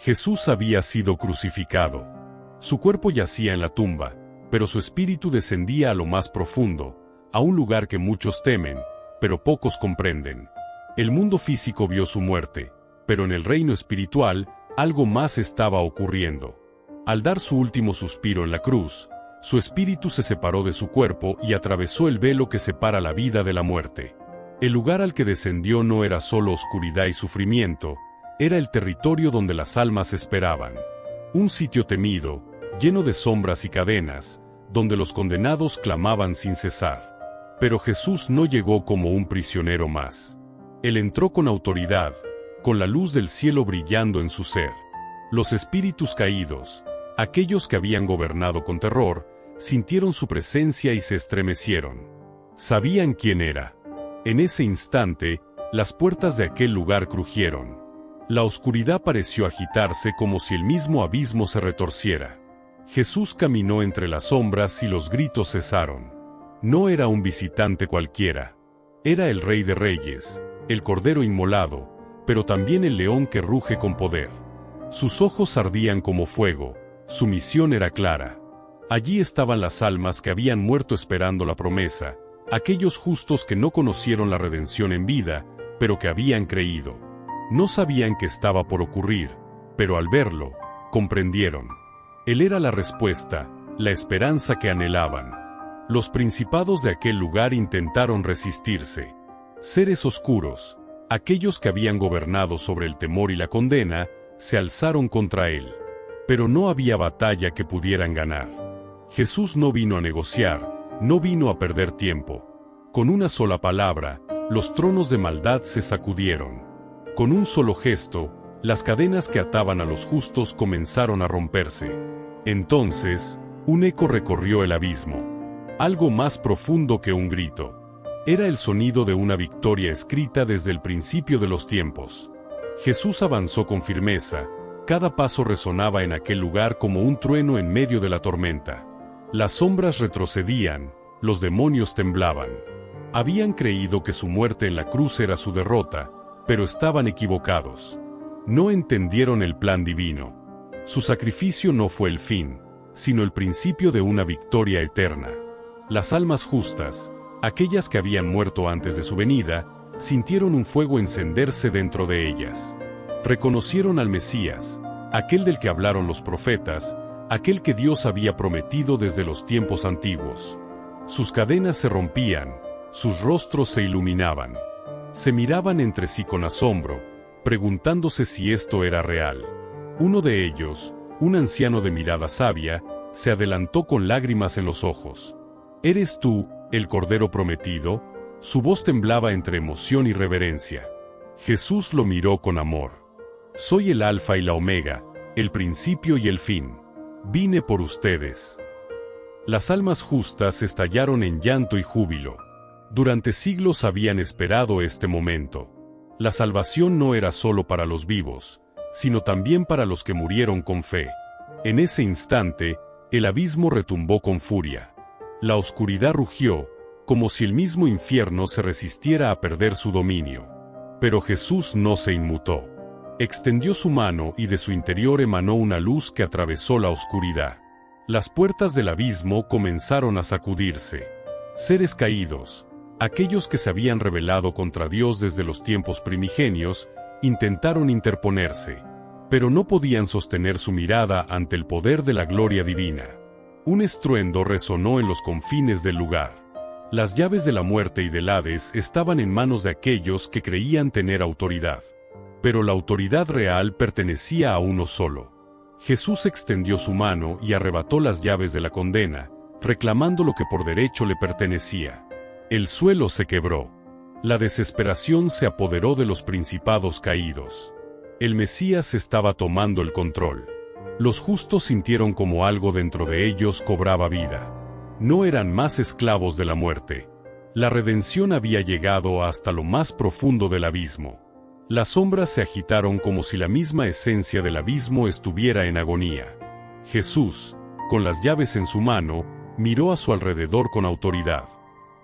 Jesús había sido crucificado. Su cuerpo yacía en la tumba, pero su espíritu descendía a lo más profundo, a un lugar que muchos temen, pero pocos comprenden. El mundo físico vio su muerte, pero en el reino espiritual, algo más estaba ocurriendo. Al dar su último suspiro en la cruz, su espíritu se separó de su cuerpo y atravesó el velo que separa la vida de la muerte. El lugar al que descendió no era solo oscuridad y sufrimiento, era el territorio donde las almas esperaban. Un sitio temido, lleno de sombras y cadenas, donde los condenados clamaban sin cesar. Pero Jesús no llegó como un prisionero más. Él entró con autoridad, con la luz del cielo brillando en su ser. Los espíritus caídos, aquellos que habían gobernado con terror, sintieron su presencia y se estremecieron. Sabían quién era. En ese instante, las puertas de aquel lugar crujieron. La oscuridad pareció agitarse como si el mismo abismo se retorciera. Jesús caminó entre las sombras y los gritos cesaron. No era un visitante cualquiera. Era el Rey de Reyes, el Cordero inmolado, pero también el león que ruge con poder. Sus ojos ardían como fuego, su misión era clara. Allí estaban las almas que habían muerto esperando la promesa, aquellos justos que no conocieron la redención en vida, pero que habían creído. No sabían qué estaba por ocurrir, pero al verlo, comprendieron. Él era la respuesta, la esperanza que anhelaban. Los principados de aquel lugar intentaron resistirse. Seres oscuros, aquellos que habían gobernado sobre el temor y la condena, se alzaron contra él. Pero no había batalla que pudieran ganar. Jesús no vino a negociar, no vino a perder tiempo. Con una sola palabra, los tronos de maldad se sacudieron. Con un solo gesto, las cadenas que ataban a los justos comenzaron a romperse. Entonces, un eco recorrió el abismo. Algo más profundo que un grito. Era el sonido de una victoria escrita desde el principio de los tiempos. Jesús avanzó con firmeza, cada paso resonaba en aquel lugar como un trueno en medio de la tormenta. Las sombras retrocedían, los demonios temblaban. Habían creído que su muerte en la cruz era su derrota, pero estaban equivocados. No entendieron el plan divino. Su sacrificio no fue el fin, sino el principio de una victoria eterna. Las almas justas, aquellas que habían muerto antes de su venida, sintieron un fuego encenderse dentro de ellas. Reconocieron al Mesías, aquel del que hablaron los profetas, aquel que Dios había prometido desde los tiempos antiguos. Sus cadenas se rompían, sus rostros se iluminaban. Se miraban entre sí con asombro, preguntándose si esto era real. Uno de ellos, un anciano de mirada sabia, se adelantó con lágrimas en los ojos. ¿Eres tú, el Cordero prometido? Su voz temblaba entre emoción y reverencia. Jesús lo miró con amor. Soy el Alfa y la Omega, el principio y el fin. Vine por ustedes. Las almas justas estallaron en llanto y júbilo. Durante siglos habían esperado este momento. La salvación no era solo para los vivos, sino también para los que murieron con fe. En ese instante, el abismo retumbó con furia. La oscuridad rugió, como si el mismo infierno se resistiera a perder su dominio. Pero Jesús no se inmutó. Extendió su mano y de su interior emanó una luz que atravesó la oscuridad. Las puertas del abismo comenzaron a sacudirse. Seres caídos, aquellos que se habían rebelado contra Dios desde los tiempos primigenios, intentaron interponerse, pero no podían sostener su mirada ante el poder de la gloria divina. Un estruendo resonó en los confines del lugar. Las llaves de la muerte y del Hades estaban en manos de aquellos que creían tener autoridad. Pero la autoridad real pertenecía a uno solo. Jesús extendió su mano y arrebató las llaves de la condena, reclamando lo que por derecho le pertenecía. El suelo se quebró. La desesperación se apoderó de los principados caídos. El Mesías estaba tomando el control. Los justos sintieron como algo dentro de ellos cobraba vida. No eran más esclavos de la muerte. La redención había llegado hasta lo más profundo del abismo. Las sombras se agitaron como si la misma esencia del abismo estuviera en agonía. Jesús, con las llaves en su mano, miró a su alrededor con autoridad.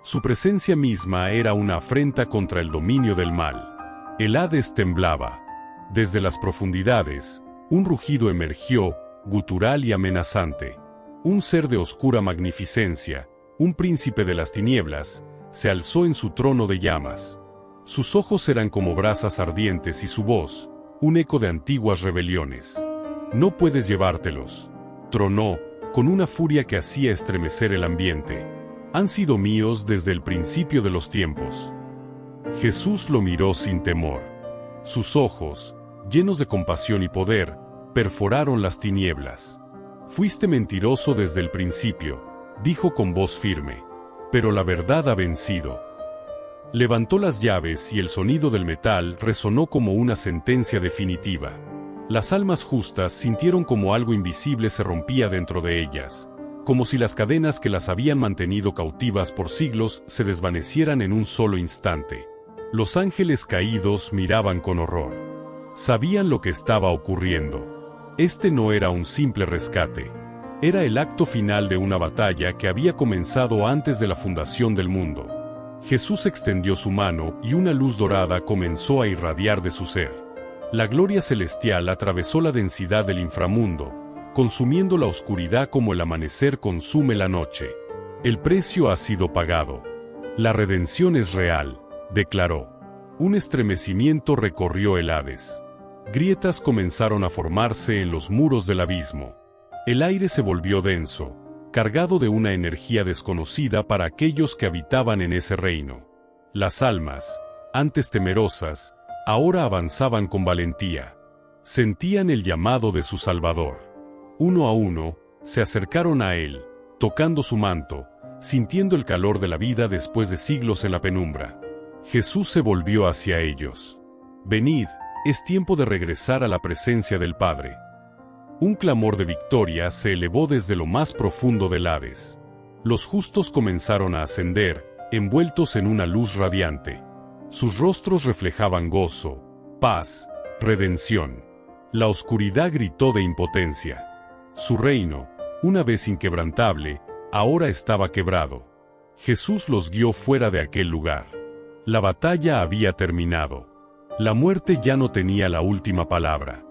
Su presencia misma era una afrenta contra el dominio del mal. El Hades temblaba. Desde las profundidades, Un rugido emergió, gutural y amenazante. Un ser de oscura magnificencia, un príncipe de las tinieblas, se alzó en su trono de llamas. Sus ojos eran como brasas ardientes y su voz, un eco de antiguas rebeliones. «No puedes llevártelos», tronó, con una furia que hacía estremecer el ambiente. «Han sido míos desde el principio de los tiempos». Jesús lo miró sin temor. Sus ojos, llenos de compasión y poder, perforaron las tinieblas. «Fuiste mentiroso desde el principio», dijo con voz firme, «pero la verdad ha vencido». Levantó las llaves y el sonido del metal resonó como una sentencia definitiva. Las almas justas sintieron como algo invisible se rompía dentro de ellas, como si las cadenas que las habían mantenido cautivas por siglos se desvanecieran en un solo instante. Los ángeles caídos miraban con horror. Sabían lo que estaba ocurriendo. Este no era un simple rescate. Era el acto final de una batalla que había comenzado antes de la fundación del mundo. Jesús extendió su mano y una luz dorada comenzó a irradiar de su ser. La gloria celestial atravesó la densidad del inframundo, consumiendo la oscuridad como el amanecer consume la noche. «El precio ha sido pagado. La redención es real», declaró. Un estremecimiento recorrió el Hades. Grietas comenzaron a formarse en los muros del abismo. El aire se volvió denso, cargado de una energía desconocida para aquellos que habitaban en ese reino. Las almas, antes temerosas, ahora avanzaban con valentía. Sentían el llamado de su Salvador. Uno a uno, se acercaron a él, tocando su manto, sintiendo el calor de la vida después de siglos en la penumbra. Jesús se volvió hacia ellos. «Venid, es tiempo de regresar a la presencia del Padre». Un clamor de victoria se elevó desde lo más profundo del Hades. Los justos comenzaron a ascender, envueltos en una luz radiante. Sus rostros reflejaban gozo, paz, redención. La oscuridad gritó de impotencia. Su reino, una vez inquebrantable, ahora estaba quebrado. Jesús los guió fuera de aquel lugar. La batalla había terminado. La muerte ya no tenía la última palabra.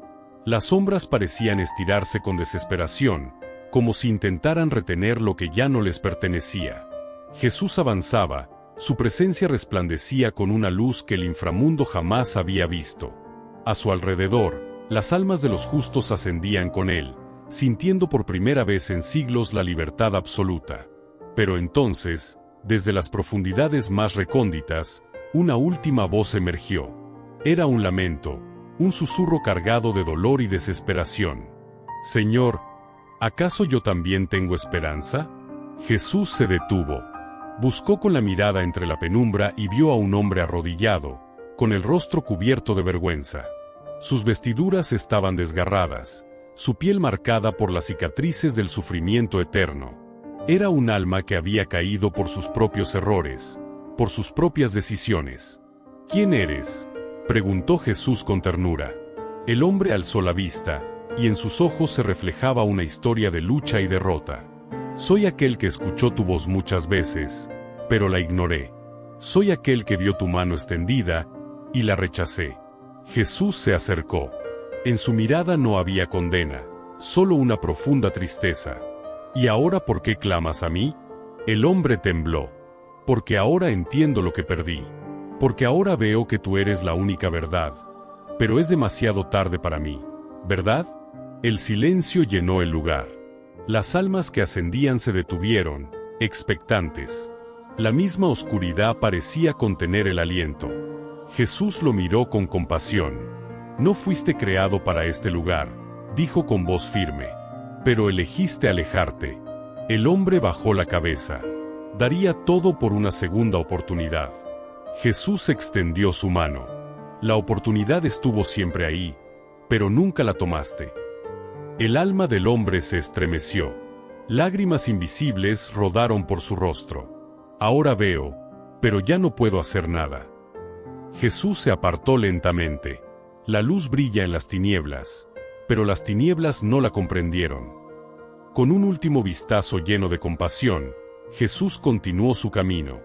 Las sombras parecían estirarse con desesperación, como si intentaran retener lo que ya no les pertenecía. Jesús avanzaba, su presencia resplandecía con una luz que el inframundo jamás había visto. A su alrededor, las almas de los justos ascendían con él, sintiendo por primera vez en siglos la libertad absoluta. Pero entonces, desde las profundidades más recónditas, una última voz emergió. Era un lamento, un susurro cargado de dolor y desesperación. «Señor, ¿acaso yo también tengo esperanza?» Jesús se detuvo. Buscó con la mirada entre la penumbra y vio a un hombre arrodillado, con el rostro cubierto de vergüenza. Sus vestiduras estaban desgarradas, su piel marcada por las cicatrices del sufrimiento eterno. Era un alma que había caído por sus propios errores, por sus propias decisiones. «¿Quién eres?», preguntó Jesús con ternura. El hombre alzó la vista, y en sus ojos se reflejaba una historia de lucha y derrota. «Soy aquel que escuchó tu voz muchas veces, pero la ignoré. Soy aquel que vio tu mano extendida, y la rechacé». Jesús se acercó. En su mirada no había condena, solo una profunda tristeza. «¿Y ahora por qué clamas a mí?». El hombre tembló. «Porque ahora entiendo lo que perdí. Porque ahora veo que tú eres la única verdad. Pero es demasiado tarde para mí, ¿verdad?». El silencio llenó el lugar. Las almas que ascendían se detuvieron, expectantes. La misma oscuridad parecía contener el aliento. Jesús lo miró con compasión. «No fuiste creado para este lugar», dijo con voz firme. «Pero elegiste alejarte». El hombre bajó la cabeza. Daría todo por una segunda oportunidad. Jesús extendió su mano. «La oportunidad estuvo siempre ahí, pero nunca la tomaste». El alma del hombre se estremeció. Lágrimas invisibles rodaron por su rostro. «Ahora veo, pero ya no puedo hacer nada». Jesús se apartó lentamente. La luz brilla en las tinieblas, pero las tinieblas no la comprendieron. Con un último vistazo lleno de compasión, Jesús continuó su camino.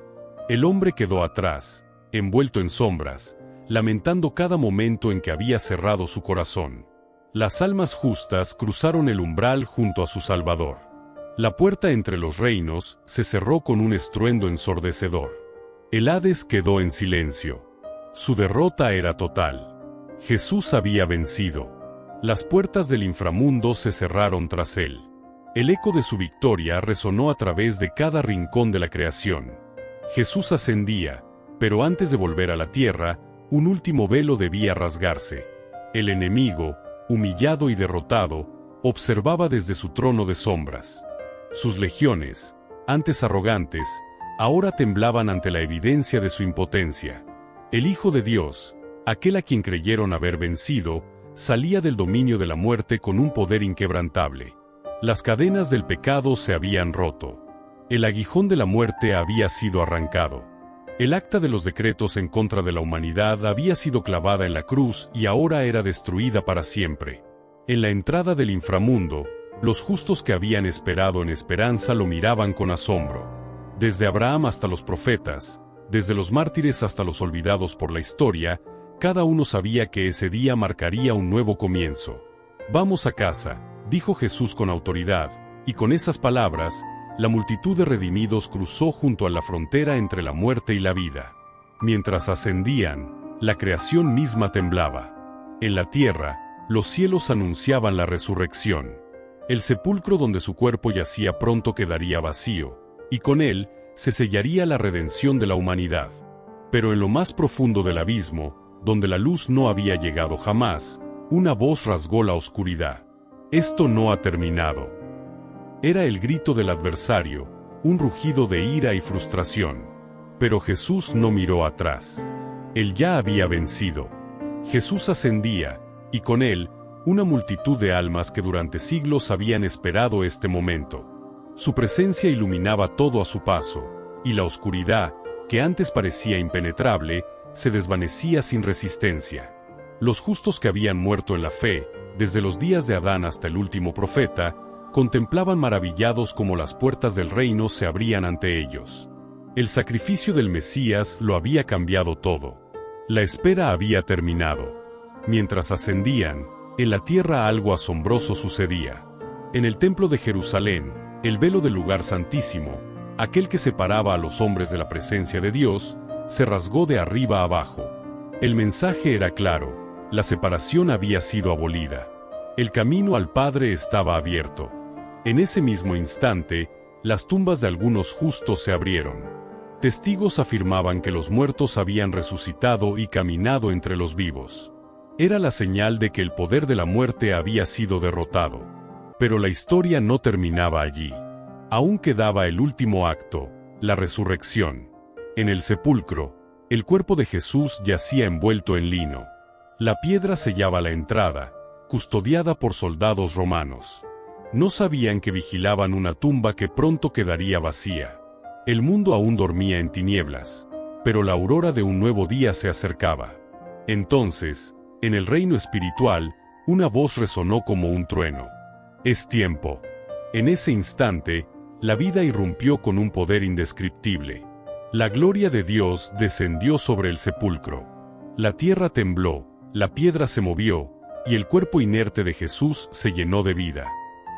El hombre quedó atrás, envuelto en sombras, lamentando cada momento en que había cerrado su corazón. Las almas justas cruzaron el umbral junto a su Salvador. La puerta entre los reinos se cerró con un estruendo ensordecedor. El Hades quedó en silencio. Su derrota era total. Jesús había vencido. Las puertas del inframundo se cerraron tras él. El eco de su victoria resonó a través de cada rincón de la creación. Jesús ascendía, pero antes de volver a la tierra, un último velo debía rasgarse. El enemigo, humillado y derrotado, observaba desde su trono de sombras. Sus legiones, antes arrogantes, ahora temblaban ante la evidencia de su impotencia. El Hijo de Dios, aquel a quien creyeron haber vencido, salía del dominio de la muerte con un poder inquebrantable. Las cadenas del pecado se habían roto. El aguijón de la muerte había sido arrancado. El acta de los decretos en contra de la humanidad había sido clavada en la cruz y ahora era destruida para siempre. En la entrada del inframundo, los justos que habían esperado en esperanza lo miraban con asombro. Desde Abraham hasta los profetas, desde los mártires hasta los olvidados por la historia, cada uno sabía que ese día marcaría un nuevo comienzo. «Vamos a casa», dijo Jesús con autoridad, y con esas palabras, la multitud de redimidos cruzó junto a la frontera entre la muerte y la vida. Mientras ascendían, la creación misma temblaba. En la tierra, los cielos anunciaban la resurrección. El sepulcro donde su cuerpo yacía pronto quedaría vacío, y con él se sellaría la redención de la humanidad. Pero en lo más profundo del abismo, donde la luz no había llegado jamás, una voz rasgó la oscuridad. «Esto no ha terminado». Era el grito del adversario, un rugido de ira y frustración. Pero Jesús no miró atrás. Él ya había vencido. Jesús ascendía, y con él, una multitud de almas que durante siglos habían esperado este momento. Su presencia iluminaba todo a su paso, y la oscuridad, que antes parecía impenetrable, se desvanecía sin resistencia. Los justos que habían muerto en la fe, desde los días de Adán hasta el último profeta, contemplaban maravillados cómo las puertas del reino se abrían ante ellos. El sacrificio del Mesías lo había cambiado todo. La espera había terminado. Mientras ascendían, en la tierra algo asombroso sucedía. En el templo de Jerusalén, el velo del lugar santísimo, aquel que separaba a los hombres de la presencia de Dios, se rasgó de arriba a abajo. El mensaje era claro: la separación había sido abolida. El camino al Padre estaba abierto. En ese mismo instante, las tumbas de algunos justos se abrieron. Testigos afirmaban que los muertos habían resucitado y caminado entre los vivos. Era la señal de que el poder de la muerte había sido derrotado. Pero la historia no terminaba allí. Aún quedaba el último acto, la resurrección. En el sepulcro, el cuerpo de Jesús yacía envuelto en lino. La piedra sellaba la entrada, custodiada por soldados romanos. No sabían que vigilaban una tumba que pronto quedaría vacía. El mundo aún dormía en tinieblas, pero la aurora de un nuevo día se acercaba. Entonces, en el reino espiritual, una voz resonó como un trueno. «Es tiempo». En ese instante, la vida irrumpió con un poder indescriptible. La gloria de Dios descendió sobre el sepulcro. La tierra tembló, la piedra se movió, y el cuerpo inerte de Jesús se llenó de vida.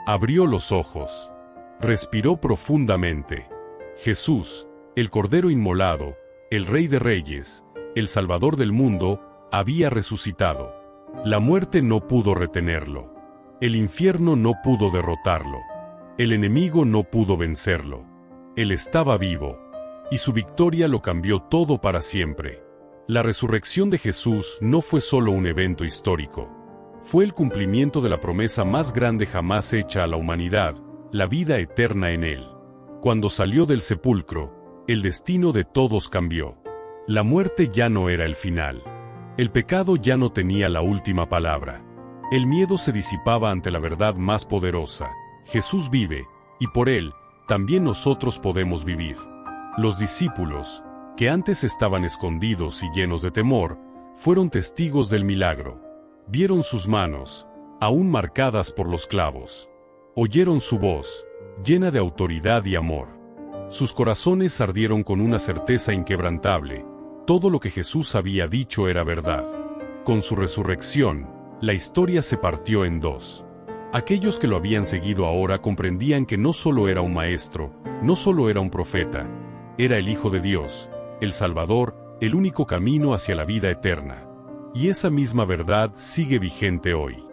Abrió los ojos. Respiró profundamente. Jesús, el Cordero inmolado, el Rey de Reyes, el Salvador del mundo, había resucitado. La muerte no pudo retenerlo. El infierno no pudo derrotarlo. El enemigo no pudo vencerlo. Él estaba vivo, y su victoria lo cambió todo para siempre. La resurrección de Jesús no fue solo un evento histórico. Fue el cumplimiento de la promesa más grande jamás hecha a la humanidad, la vida eterna en Él. Cuando salió del sepulcro, el destino de todos cambió. La muerte ya no era el final. El pecado ya no tenía la última palabra. El miedo se disipaba ante la verdad más poderosa. Jesús vive, y por Él, también nosotros podemos vivir. Los discípulos, que antes estaban escondidos y llenos de temor, fueron testigos del milagro. Vieron sus manos, aún marcadas por los clavos. Oyeron su voz, llena de autoridad y amor. Sus corazones ardieron con una certeza inquebrantable: todo lo que Jesús había dicho era verdad. Con su resurrección, La historia se partió en dos. Aquellos que lo habían seguido ahora comprendían que no solo era un maestro, no solo era un profeta, era el Hijo de Dios, el Salvador, el único camino hacia la vida eterna. Y esa misma verdad sigue vigente hoy.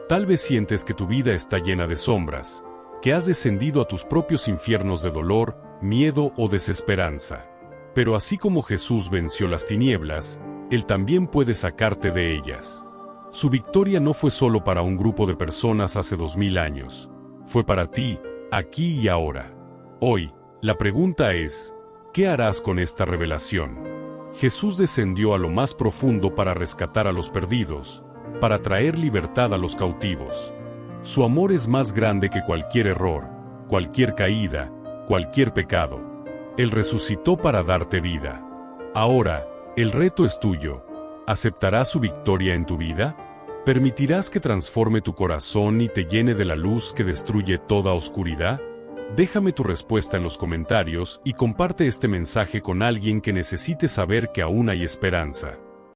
Tal vez sientes que tu vida está llena de sombras, que has descendido a tus propios infiernos de dolor, miedo o desesperanza. Pero así como Jesús venció las tinieblas, Él también puede sacarte de ellas. Su victoria no fue solo para un grupo de personas hace 2000 años, fue para ti, aquí y ahora. Hoy, la pregunta es, ¿qué harás con esta revelación? Jesús descendió a lo más profundo para rescatar a los perdidos, para traer libertad a los cautivos. Su amor es más grande que cualquier error, cualquier caída, cualquier pecado. Él resucitó para darte vida. Ahora, el reto es tuyo. ¿Aceptarás su victoria en tu vida? ¿Permitirás que transforme tu corazón y te llene de la luz que destruye toda oscuridad? Déjame tu respuesta en los comentarios y comparte este mensaje con alguien que necesite saber que aún hay esperanza.